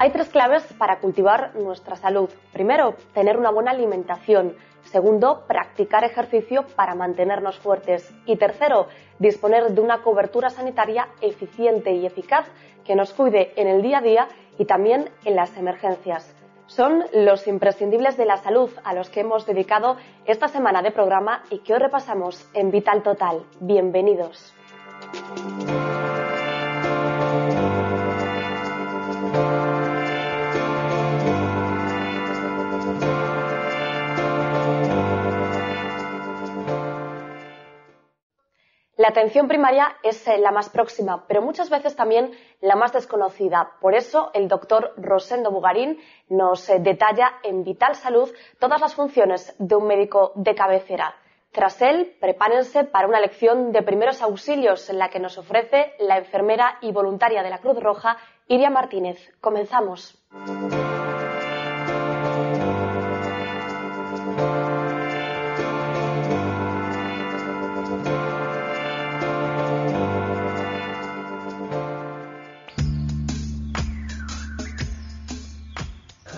Hay 3 claves para cultivar nuestra salud. Primero, tener una buena alimentación. Segundo, practicar ejercicio para mantenernos fuertes. Y tercero, disponer de una cobertura sanitaria eficiente y eficaz que nos cuide en el día a día y también en las emergencias. Son los imprescindibles de la salud a los que hemos dedicado esta semana de programa y que hoy repasamos en Vital Total. Bienvenidos. La atención primaria es la más próxima, pero muchas veces también la más desconocida. Por eso, el doctor Rosendo Bugarín nos detalla en Vital Salud todas las funciones de un médico de cabecera. Tras él, prepárense para una lección de primeros auxilios en la que nos ofrece la enfermera y voluntaria de la Cruz Roja, Iria Martínez. Comenzamos.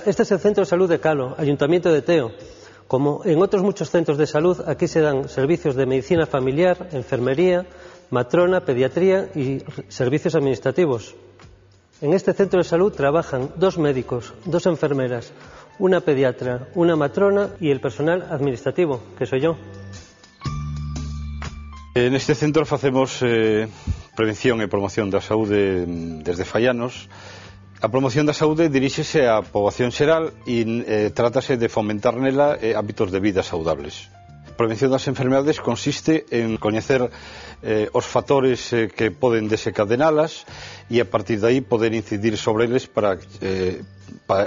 Este es el Centro de Salud de Calo, Ayuntamiento de Teo. Como en otros muchos centros de salud, aquí se dan servicios de medicina familiar, enfermería, matrona, pediatría y servicios administrativos. En este centro de salud trabajan 2 médicos, 2 enfermeras, una pediatra, una matrona y el personal administrativo, que soy yo. En este centro facemos prevención e promoción da saúde desde fai anos. A promoción da saúde diríxese á poboación xeral e trátase de fomentar nela hábitos de vida saudables. A prevención das enfermedades consiste en coñecer os factores que poden desencadenalas e a partir de aí poder incidir sobre eles para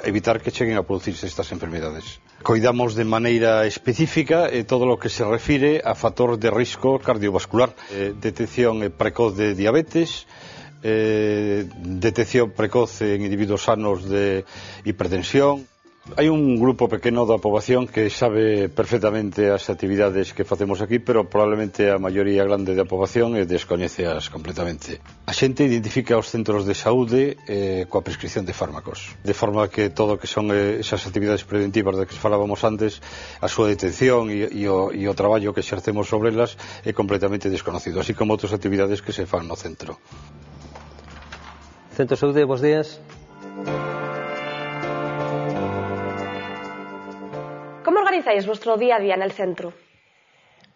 evitar que cheguen a producirse estas enfermedades. Coidamos de maneira específica todo o que se refire a factor de risco cardiovascular, detección precoz de diabetes, detección precoz en individuos sanos de hipertensión. Hai un grupo pequeno da poboación que sabe perfectamente as actividades que facemos aquí, pero probablemente a maioría grande da poboación descoñeceas completamente. A xente identifica os centros de saúde coa prescripción de fármacos, de forma que todo o que son esas actividades preventivas de que falábamos antes, a súa detención e o traballo que exercemos sobre elas é completamente desconocido, así como outras actividades que se fan no centro. Centro de Saúde, bos días. ¿Cómo organizáis vuestro día a día en el centro?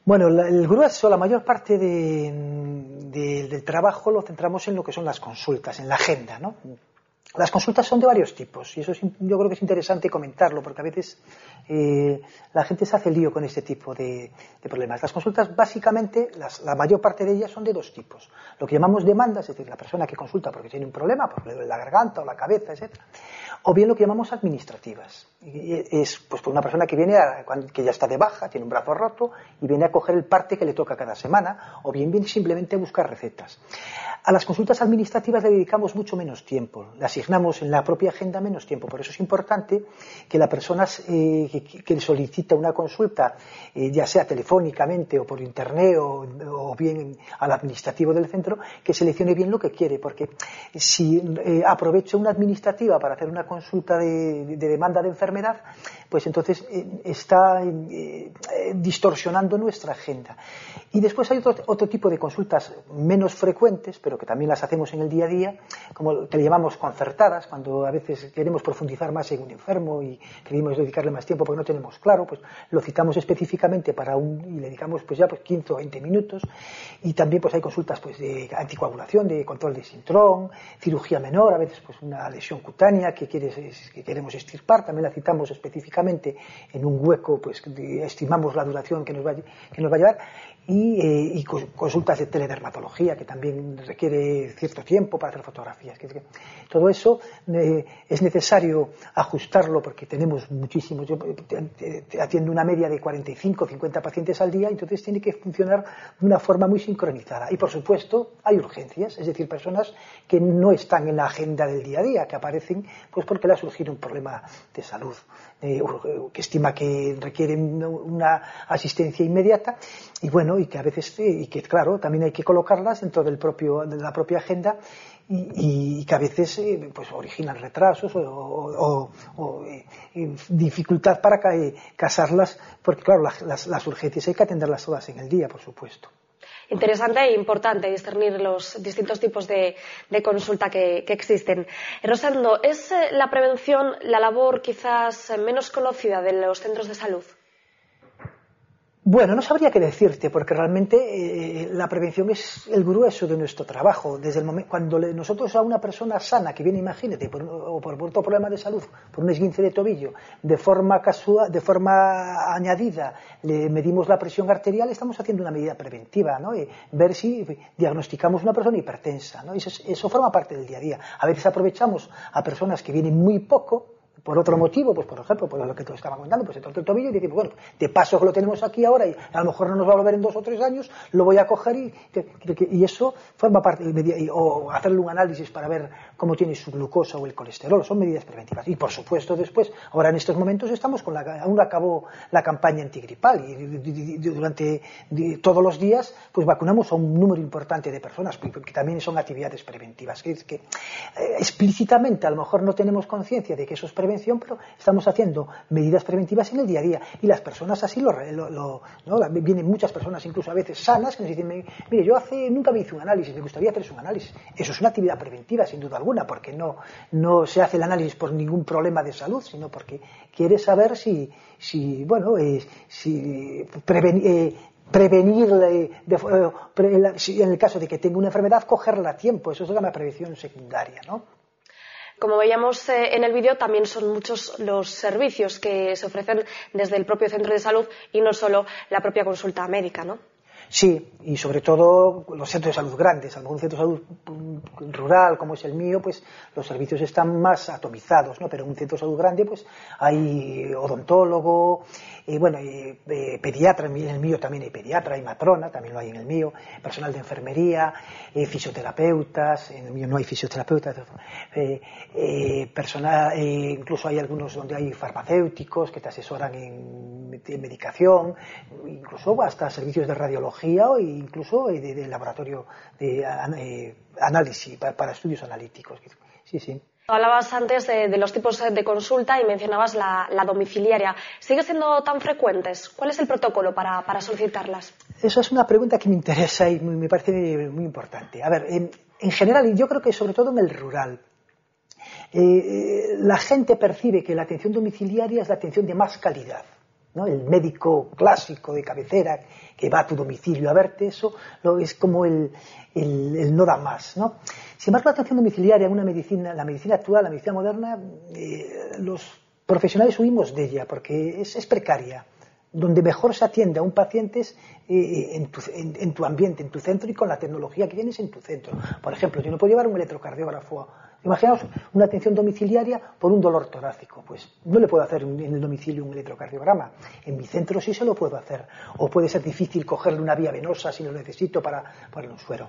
Bueno, el grueso, la mayor parte del trabajo lo centramos en lo que son las consultas, en la agenda, ¿no? Las consultas son de varios tipos y eso yo creo que es interesante comentarlo porque a veces la gente se hace lío con este tipo de problemas. Las consultas básicamente, la mayor parte de ellas son de 2 tipos. Lo que llamamos demandas, es decir, la persona que consulta porque tiene un problema, porque le duele la garganta o la cabeza, etc. O bien lo que llamamos administrativas. Es pues una persona que viene que ya está de baja, tiene un brazo roto y viene a coger el parte que le toca cada semana, o bien viene simplemente a buscar recetas. A las consultas administrativas le dedicamos mucho menos tiempo, le asignamos en la propia agenda menos tiempo. Por eso es importante que la persona que solicita una consulta, ya sea telefónicamente o por internet o bien al administrativo del centro, que seleccione bien lo que quiere, porque si aprovecho una administrativa para hacer una consulta de demanda de enfermedad, pues entonces está distorsionando nuestra agenda. Y después hay otro tipo de consultas menos frecuentes, pero que también las hacemos en el día a día, como que le llamamos concertadas, cuando a veces queremos profundizar más en un enfermo y queremos dedicarle más tiempo porque no tenemos claro, pues lo citamos específicamente y le dedicamos pues 15 o 20 minutos. Y también pues hay consultas pues de anticoagulación, de control de sintrón, cirugía menor, a veces pues una lesión cutánea que queremos extirpar, también la citamos específicamente en un hueco, pues estimamos la duración que nos va a llevar. Y consultas de teledermatología que también requiere cierto tiempo para hacer fotografías. Todo eso es necesario ajustarlo porque tenemos muchísimos. Yo atiendo una media de 45 o 50 pacientes al día, entonces tiene que funcionar de una forma muy sincronizada. Y por supuesto hay urgencias, es decir, personas que no están en la agenda del día a día, que aparecen pues porque le ha surgido un problema de salud que estima que requieren una asistencia inmediata y bueno, bueno, y que a veces, y que claro, también hay que colocarlas dentro de la propia agenda y que a veces pues originan retrasos o dificultad para casarlas, porque claro, las urgencias hay que atenderlas todas en el día, por supuesto. Interesante e importante discernir los distintos tipos de consulta que existen. Rosendo, ¿es la prevención la labor quizás menos conocida de los centros de salud? Bueno, no sabría qué decirte, porque realmente la prevención es el grueso de nuestro trabajo. Desde el momento cuando nosotros a una persona sana que viene, imagínate, por otro problema de salud, por un esguince de tobillo, de forma añadida, le medimos la presión arterial, estamos haciendo una medida preventiva, ¿no? Ver si diagnosticamos una persona hipertensa, ¿no? Eso forma parte del día a día. A veces aprovechamos a personas que vienen muy poco, por otro motivo, pues por ejemplo, por lo que te estaba contando, pues se torce el tobillo y decimos, bueno, de paso que lo tenemos aquí ahora y a lo mejor no nos va a volver en 2 o 3 años, lo voy a coger y eso forma parte, o hacerle un análisis para ver cómo tiene su glucosa o el colesterol, son medidas preventivas. Y por supuesto después, ahora en estos momentos estamos aún acabó la campaña antigripal y durante todos los días pues vacunamos a un número importante de personas, que también son actividades preventivas. Es que explícitamente a lo mejor no tenemos conciencia de que eso es prevención, pero estamos haciendo medidas preventivas en el día a día y las personas así ¿no? Vienen muchas personas incluso a veces sanas que nos dicen, mire, yo nunca me hice un análisis, me gustaría hacerse un análisis. Eso es una actividad preventiva sin duda alguna, porque no se hace el análisis por ningún problema de salud, sino porque quiere saber prevenir, en el caso de que tenga una enfermedad, cogerla a tiempo. Eso es una prevención secundaria, ¿no? Como veíamos en el vídeo, también son muchos los servicios que se ofrecen desde el propio centro de salud y no solo la propia consulta médica, ¿no? Sí, y sobre todo los centros de salud grandes. A lo mejor un centro de salud rural como es el mío, pues los servicios están más atomizados, ¿no? Pero en un centro de salud grande pues hay odontólogo, pediatra, en el mío también hay pediatra, hay matrona, también lo hay en el mío, personal de enfermería, fisioterapeutas, en el mío no hay fisioterapeutas, incluso hay algunos donde hay farmacéuticos que te asesoran en medicación, incluso hasta servicios de radiología o incluso de laboratorio de análisis, para estudios analíticos. Sí, sí. Hablabas antes de los tipos de consulta y mencionabas la domiciliaria. ¿Sigue siendo tan frecuentes? ¿Cuál es el protocolo para solicitarlas? Esa es una pregunta que me interesa y me parece muy importante. A ver, en general, y yo creo que sobre todo en el rural, la gente percibe que la atención domiciliaria es la atención de más calidad, ¿no? El médico clásico de cabecera que va a tu domicilio a verte, eso es como el no da más, ¿no? Sin embargo, la atención domiciliaria en la medicina actual, la medicina moderna, los profesionales huimos de ella porque es precaria. Donde mejor se atiende a un paciente es en tu ambiente, en tu centro y con la tecnología que tienes en tu centro. Por ejemplo, yo no puedo llevar un electrocardiógrafo. Imaginaos una atención domiciliaria por un dolor torácico. Pues no le puedo hacer en el domicilio un electrocardiograma. En mi centro sí se lo puedo hacer. O puede ser difícil cogerle una vía venosa si lo necesito para ponerle un suero.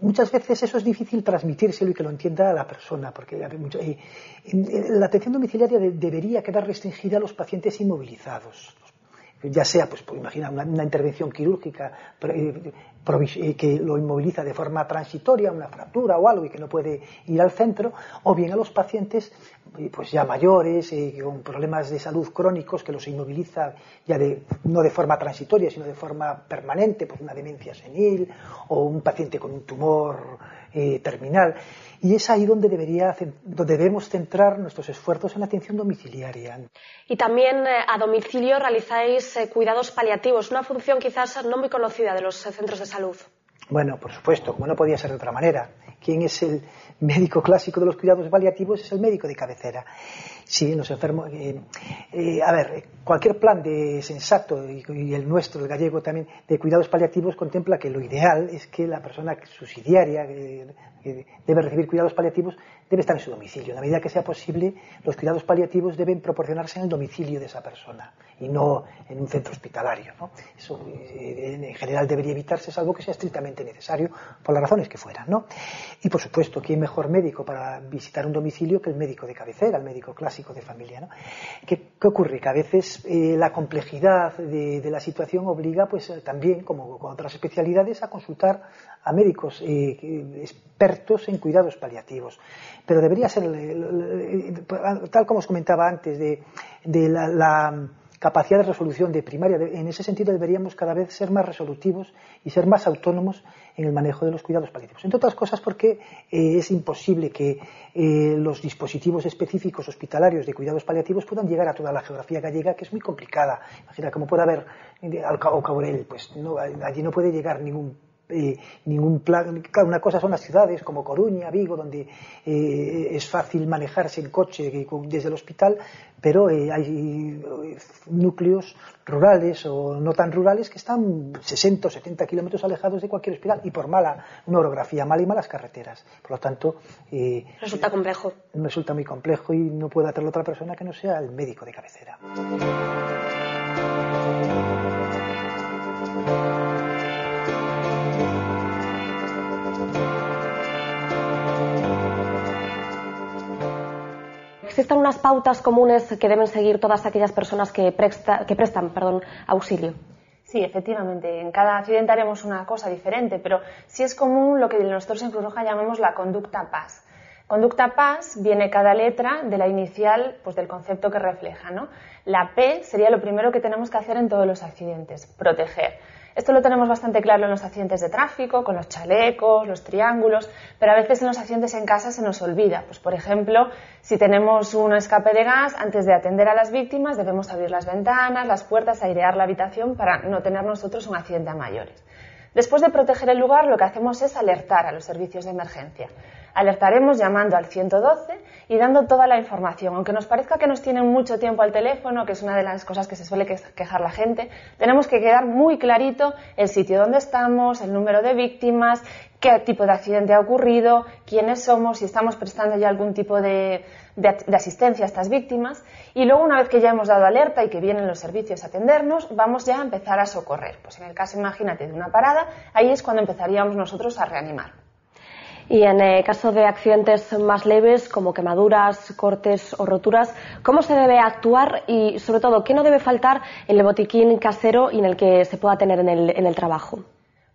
Muchas veces eso es difícil transmitírselo y que lo entienda la persona, porque la atención domiciliaria debería quedar restringida a los pacientes inmovilizados. Ya sea, pues imagina una intervención quirúrgica que lo inmoviliza de forma transitoria, una fractura o algo y que no puede ir al centro, o bien a los pacientes pues ya mayores, con problemas de salud crónicos que los inmoviliza ya no de forma transitoria sino de forma permanente, pues una demencia senil o un paciente con un tumor terminal. Y es ahí donde debemos centrar nuestros esfuerzos en la atención domiciliaria. Y también a domicilio realizáis cuidados paliativos, una función quizás no muy conocida de los centros de salud. Bueno, por supuesto, como no podía ser de otra manera. ¿Quién es el médico clásico de los cuidados paliativos? Es el médico de cabecera. Sí, los enfermos. Cualquier plan sensato, y el nuestro, el gallego también, de cuidados paliativos contempla que lo ideal es que la persona subsidiaria que debe recibir cuidados paliativos debe estar en su domicilio. En la medida que sea posible, los cuidados paliativos deben proporcionarse en el domicilio de esa persona y no en un centro hospitalario, ¿no? Eso en general debería evitarse, salvo que sea estrictamente absolutamente necesario por las razones que fueran, ¿no? Y por supuesto, ¿quién mejor médico para visitar un domicilio que el médico de cabecera, el médico clásico de familia, ¿no? ¿Qué ocurre? Que a veces la complejidad de la situación obliga, pues también, como con otras especialidades, a consultar a médicos expertos en cuidados paliativos. Pero debería ser, tal como os comentaba antes, de la capacidad de resolución de primaria. En ese sentido deberíamos cada vez ser más resolutivos y ser más autónomos en el manejo de los cuidados paliativos. Entre otras cosas porque es imposible que los dispositivos específicos hospitalarios de cuidados paliativos puedan llegar a toda la geografía gallega, que es muy complicada. Imagina, como puede haber al Caborel, pues no, allí no puede llegar ningún plan. Claro, una cosa son las ciudades como Coruña, Vigo, donde es fácil manejarse en coche desde el hospital, pero hay núcleos rurales o no tan rurales que están 60 o 70 kilómetros alejados de cualquier hospital, y por una orografía mala y malas carreteras. Por lo tanto, resulta complejo. Resulta muy complejo y no puede hacerlo otra persona que no sea el médico de cabecera. ¿Existen unas pautas comunes que deben seguir todas aquellas personas que prestan auxilio? Sí, efectivamente. En cada accidente haremos una cosa diferente, pero sí es común lo que nosotros en Cruz Roja llamamos la conducta PAS. Conducta PAS viene cada letra de la inicial, pues del concepto que refleja, ¿no? La P sería lo primero que tenemos que hacer en todos los accidentes: proteger. Esto lo tenemos bastante claro en los accidentes de tráfico, con los chalecos, los triángulos, pero a veces en los accidentes en casa se nos olvida. Pues, por ejemplo, si tenemos un escape de gas, antes de atender a las víctimas debemos abrir las ventanas, las puertas, airear la habitación para no tener nosotros un accidente a mayores. Después de proteger el lugar, lo que hacemos es alertar a los servicios de emergencia. Alertaremos llamando al 112 y dando toda la información. Aunque nos parezca que nos tienen mucho tiempo al teléfono, que es una de las cosas que se suele quejar la gente, tenemos que quedar muy clarito el sitio donde estamos, el número de víctimas, qué tipo de accidente ha ocurrido, quiénes somos, si estamos prestando ya algún tipo de asistencia a estas víctimas. Y luego, una vez que ya hemos dado alerta y que vienen los servicios a atendernos, vamos ya a empezar a socorrer. Pues en el caso, imagínate, de una parada, ahí es cuando empezaríamos nosotros a reanimar. Y en el caso de accidentes más leves, como quemaduras, cortes o roturas, ¿cómo se debe actuar y, sobre todo, qué no debe faltar en el botiquín casero y en el que se pueda tener en el trabajo?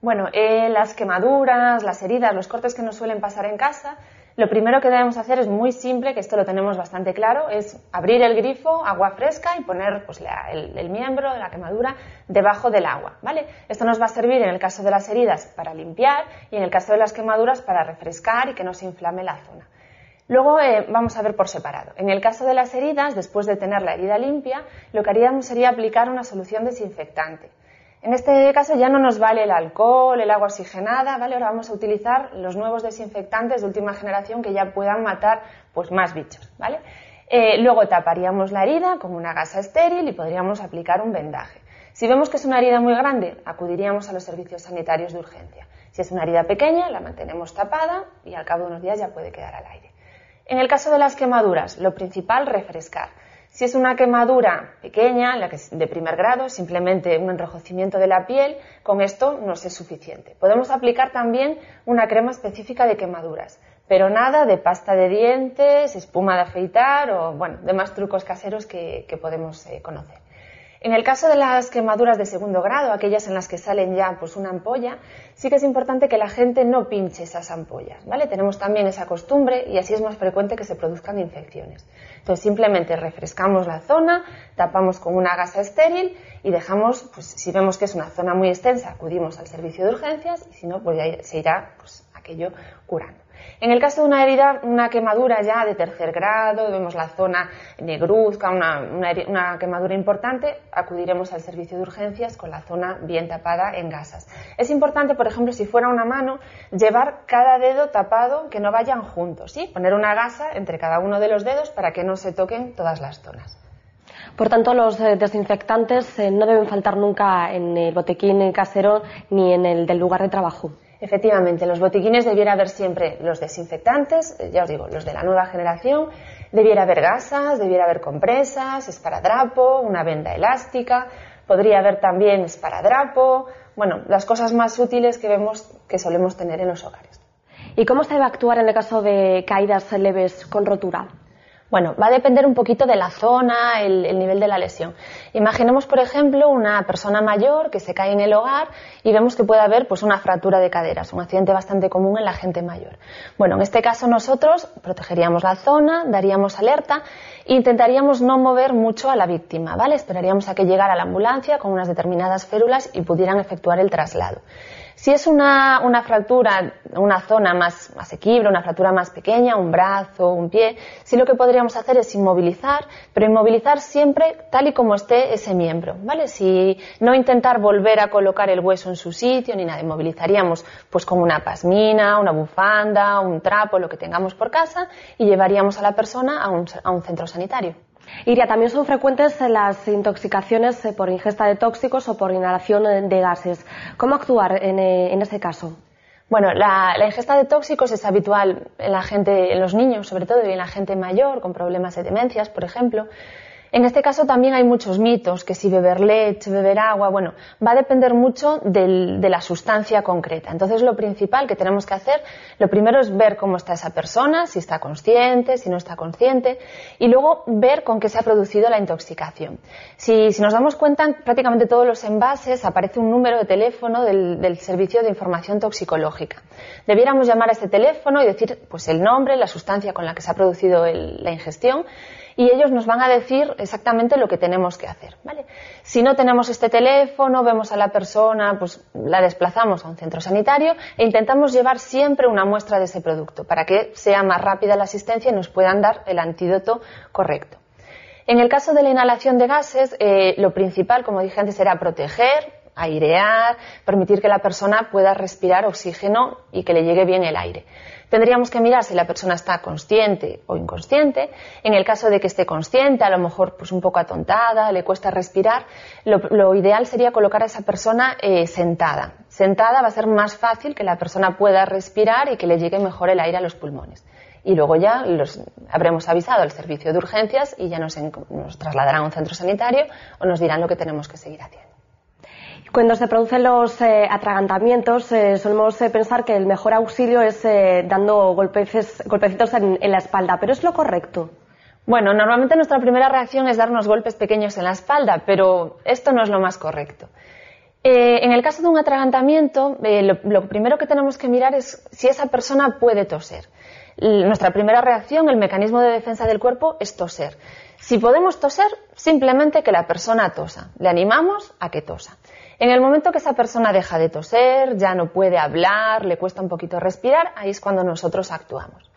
Bueno, las quemaduras, las heridas, los cortes que nos suelen pasar en casa, lo primero que debemos hacer es muy simple, que esto lo tenemos bastante claro, es abrir el grifo, agua fresca, y poner pues, el miembro de la quemadura debajo del agua, ¿vale? Esto nos va a servir en el caso de las heridas para limpiar y en el caso de las quemaduras para refrescar y que no se inflame la zona. Luego vamos a ver por separado. En el caso de las heridas, después de tener la herida limpia, lo que haríamos sería aplicar una solución desinfectante. En este caso ya no nos vale el alcohol, el agua oxigenada, ¿vale? Ahora vamos a utilizar los nuevos desinfectantes de última generación que ya puedan matar pues, más bichos, ¿vale? Luego taparíamos la herida con una gasa estéril y podríamos aplicar un vendaje. Si vemos que es una herida muy grande, acudiríamos a los servicios sanitarios de urgencia. Si es una herida pequeña, la mantenemos tapada y al cabo de unos días ya puede quedar al aire. En el caso de las quemaduras, lo principal, refrescar. Si es una quemadura pequeña, la que es de primer grado, simplemente un enrojecimiento de la piel, con esto nos es suficiente. Podemos aplicar también una crema específica de quemaduras, pero nada de pasta de dientes, espuma de afeitar o, bueno, demás trucos caseros que podemos conocer. En el caso de las quemaduras de segundo grado, aquellas en las que salen ya pues una ampolla, sí que es importante que la gente no pinche esas ampollas, ¿vale? Tenemos también esa costumbre y así es más frecuente que se produzcan infecciones. Entonces simplemente refrescamos la zona, tapamos con una gasa estéril y dejamos, pues si vemos que es una zona muy extensa, acudimos al servicio de urgencias y si no, pues ya se irá pues, aquello curando. En el caso de una herida, una quemadura ya de tercer grado, vemos la zona negruzca, una quemadura importante, acudiremos al servicio de urgencias con la zona bien tapada en gasas. Es importante, por ejemplo, si fuera una mano, llevar cada dedo tapado, que no vayan juntos, ¿sí? Poner una gasa entre cada uno de los dedos para que no se toquen todas las zonas. Por tanto, los desinfectantes no deben faltar nunca en el botiquín casero ni en el del lugar de trabajo. Efectivamente, en los botiquines debiera haber siempre los desinfectantes, ya os digo, los de la nueva generación, debiera haber gasas, debiera haber compresas, esparadrapo, una venda elástica, podría haber también esparadrapo, bueno, las cosas más útiles que vemos que solemos tener en los hogares. ¿Y cómo se debe actuar en el caso de caídas leves con rotura? Bueno, va a depender un poquito de la zona, el nivel de la lesión. Imaginemos, por ejemplo, una persona mayor que se cae en el hogar y vemos que puede haber pues, una fractura de caderas, un accidente bastante común en la gente mayor. Bueno, en este caso nosotros protegeríamos la zona, daríamos alerta e intentaríamos no mover mucho a la víctima, ¿vale? Esperaríamos a que llegara la ambulancia con unas determinadas férulas y pudieran efectuar el traslado. Si es una fractura, una zona más asequible, una fractura más pequeña, un brazo, un pie, sí lo que podríamos hacer es inmovilizar, pero inmovilizar siempre tal y como esté ese miembro, ¿vale? Si no intentar volver a colocar el hueso en su sitio ni nada, inmovilizaríamos pues con una pasmina, una bufanda, un trapo, lo que tengamos por casa y llevaríamos a la persona a un centro sanitario. Iria, también son frecuentes las intoxicaciones por ingesta de tóxicos o por inhalación de gases. ¿Cómo actuar en ese caso? Bueno, la ingesta de tóxicos es habitual en los niños, sobre todo, y en la gente mayor, con problemas de demencias, por ejemplo. En este caso también hay muchos mitos, que si beber leche, beber agua, bueno, va a depender mucho de la sustancia concreta. Entonces lo principal que tenemos que hacer, lo primero es ver cómo está esa persona, si está consciente, si no está consciente, y luego ver con qué se ha producido la intoxicación. Si nos damos cuenta, en prácticamente todos los envases aparece un número de teléfono del Servicio de Información Toxicológica. Debiéramos llamar a este teléfono y decir pues el nombre, la sustancia con la que se ha producido la ingestión, y ellos nos van a decir exactamente lo que tenemos que hacer, ¿vale? Si no tenemos este teléfono, vemos a la persona, pues la desplazamos a un centro sanitario e intentamos llevar siempre una muestra de ese producto para que sea más rápida la asistencia y nos puedan dar el antídoto correcto. En el caso de la inhalación de gases, lo principal, como dije antes, era proteger, airear, permitir que la persona pueda respirar oxígeno y que le llegue bien el aire. Tendríamos que mirar si la persona está consciente o inconsciente. En el caso de que esté consciente, a lo mejor pues un poco atontada, le cuesta respirar, lo ideal sería colocar a esa persona sentada. Sentada va a ser más fácil que la persona pueda respirar y que le llegue mejor el aire a los pulmones. Y luego ya habremos avisado al servicio de urgencias y ya nos trasladarán a un centro sanitario o nos dirán lo que tenemos que seguir haciendo. Cuando se producen los atragantamientos, solemos pensar que el mejor auxilio es dando golpecitos en la espalda, pero ¿es lo correcto? Bueno, normalmente nuestra primera reacción es darnos golpes pequeños en la espalda, pero esto no es lo más correcto. En el caso de un atragantamiento, lo primero que tenemos que mirar es si esa persona puede toser. Nuestra primera reacción, el mecanismo de defensa del cuerpo, es toser. Si podemos toser, simplemente que la persona tosa. Le animamos a que tosa. En el momento que esa persona deja de toser, ya no puede hablar, le cuesta un poquito respirar, ahí es cuando nosotros actuamos.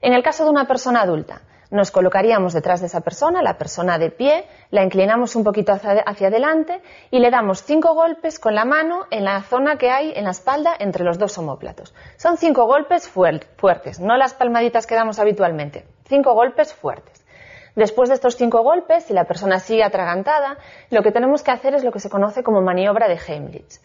En el caso de una persona adulta, nos colocaríamos detrás de esa persona, la persona de pie, la inclinamos un poquito hacia adelante y le damos 5 golpes con la mano en la zona que hay en la espalda entre los dos omóplatos. Son 5 golpes fuertes, no las palmaditas que damos habitualmente, 5 golpes fuertes. Después de estos 5 golpes, si la persona sigue atragantada, lo que tenemos que hacer es lo que se conoce como maniobra de Heimlich.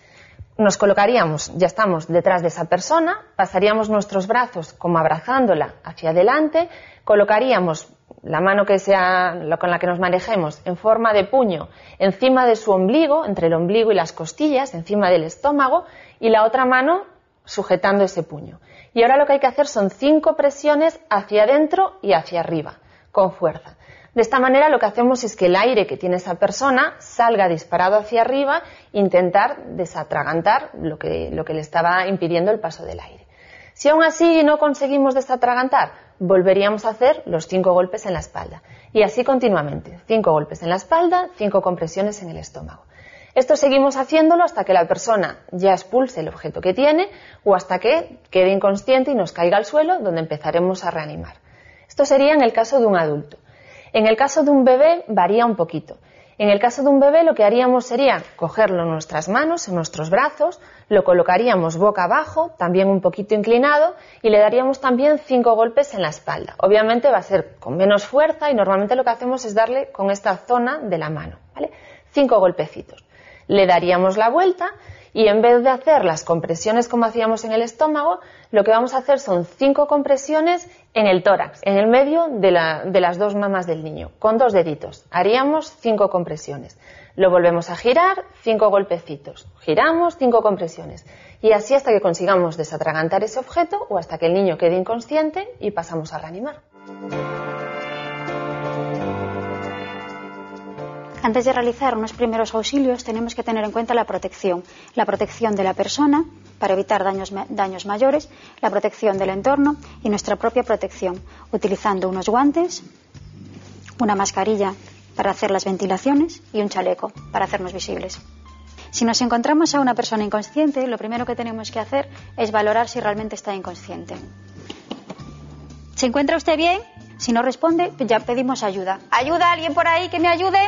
Nos colocaríamos, ya estamos detrás de esa persona, pasaríamos nuestros brazos como abrazándola hacia adelante, colocaríamos la mano con la que nos manejemos en forma de puño encima de su ombligo, entre el ombligo y las costillas, encima del estómago, y la otra mano sujetando ese puño. Y ahora lo que hay que hacer son 5 presiones hacia adentro y hacia arriba, con fuerza. De esta manera lo que hacemos es que el aire que tiene esa persona salga disparado hacia arriba e intentar desatragantar lo que le estaba impidiendo el paso del aire. Si aún así no conseguimos desatragantar, volveríamos a hacer los 5 golpes en la espalda. Y así continuamente. 5 golpes en la espalda, 5 compresiones en el estómago. Esto seguimos haciéndolo hasta que la persona ya expulse el objeto que tiene o hasta que quede inconsciente y nos caiga al suelo, donde empezaremos a reanimar. Esto sería en el caso de un adulto. En el caso de un bebé varía un poquito. En el caso de un bebé lo que haríamos sería cogerlo en nuestras manos, en nuestros brazos, lo colocaríamos boca abajo, también un poquito inclinado, y le daríamos también 5 golpes en la espalda. Obviamente va a ser con menos fuerza y normalmente lo que hacemos es darle con esta zona de la mano, ¿vale? 5 golpecitos. Le daríamos la vuelta y en vez de hacer las compresiones como hacíamos en el estómago, lo que vamos a hacer son 5 compresiones en el tórax, en el medio de las 2 mamas del niño, con 2 deditos. Haríamos 5 compresiones. Lo volvemos a girar, 5 golpecitos. Giramos, 5 compresiones. Y así hasta que consigamos desatragantar ese objeto o hasta que el niño quede inconsciente y pasamos a reanimar. Antes de realizar unos primeros auxilios tenemos que tener en cuenta la protección de la persona para evitar daños mayores, la protección del entorno y nuestra propia protección, utilizando unos guantes, una mascarilla para hacer las ventilaciones y un chaleco para hacernos visibles. Si nos encontramos a una persona inconsciente, lo primero que tenemos que hacer es valorar si realmente está inconsciente. ¿Se encuentra usted bien? Si no responde, ya pedimos ayuda. ¿Ayuda? ¿Alguien por ahí que me ayude?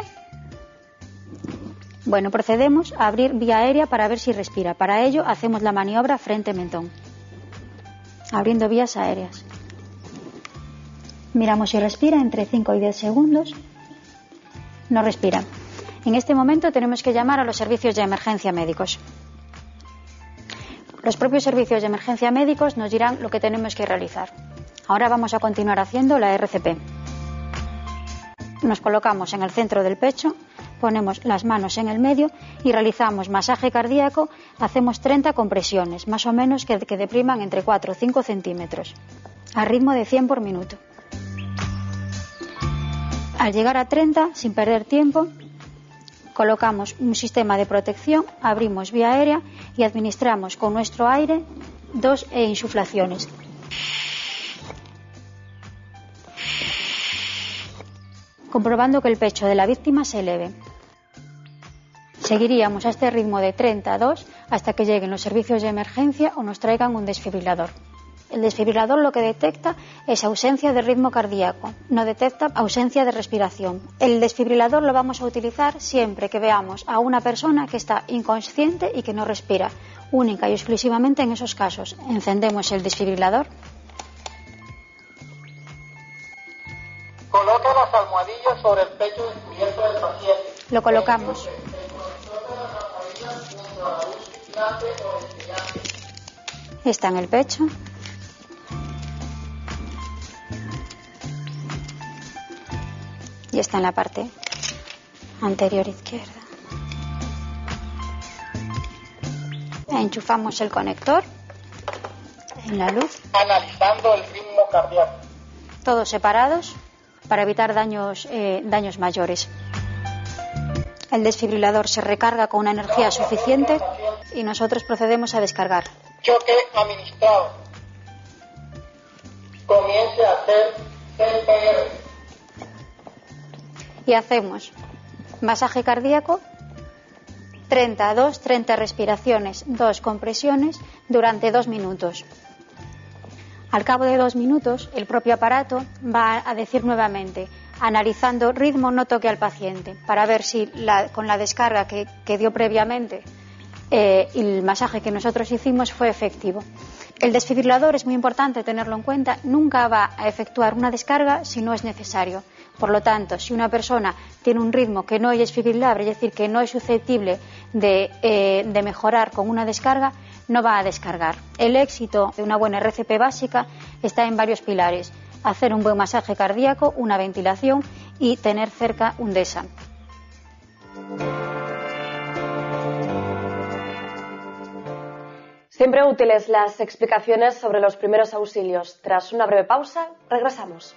Bueno, procedemos a abrir vía aérea para ver si respira. Para ello hacemos la maniobra frente-mentón, abriendo vías aéreas. Miramos si respira entre 5 y 10 segundos. No respira. En este momento tenemos que llamar a los servicios de emergencia médicos. Los propios servicios de emergencia médicos nos dirán lo que tenemos que realizar. Ahora vamos a continuar haciendo la RCP. Nos colocamos en el centro del pecho, ponemos las manos en el medio y realizamos masaje cardíaco. Hacemos 30 compresiones, más o menos que depriman entre 4 o 5 centímetros, a ritmo de 100 por minuto. Al llegar a 30, sin perder tiempo, colocamos un sistema de protección, abrimos vía aérea y administramos con nuestro aire 2 insuflaciones. Comprobando que el pecho de la víctima se eleve. Seguiríamos a este ritmo de 32 hasta que lleguen los servicios de emergencia o nos traigan un desfibrilador. El desfibrilador lo que detecta es ausencia de ritmo cardíaco, no detecta ausencia de respiración. El desfibrilador lo vamos a utilizar siempre que veamos a una persona que está inconsciente y que no respira, única y exclusivamente en esos casos. Encendemos el desfibrilador. Coloca las almohadillas sobre el pecho descubierto del paciente. Lo colocamos. Está en el pecho. Y está en la parte anterior izquierda. Enchufamos el conector en la luz. Analizando el ritmo cardíaco. Todos separados para evitar daños mayores. El desfibrilador se recarga con una energía suficiente y nosotros procedemos a descargar. Choque administrado. Comience a hacer CPR. Y hacemos masaje cardíaco, 30 respiraciones, 2 compresiones durante 2 minutos. Al cabo de 2 minutos, el propio aparato va a decir nuevamente, analizando ritmo, no toque al paciente, para ver si con la descarga que dio previamente y el masaje que nosotros hicimos fue efectivo. El desfibrilador es muy importante tenerlo en cuenta, nunca va a efectuar una descarga si no es necesario. Por lo tanto, si una persona tiene un ritmo que no es desfibrilable, es decir, que no es susceptible de mejorar con una descarga, no va a descargar. El éxito de una buena RCP básica está en varios pilares: hacer un buen masaje cardíaco, una ventilación y tener cerca un DESA. Siempre útiles las explicaciones sobre los primeros auxilios. Tras una breve pausa, regresamos.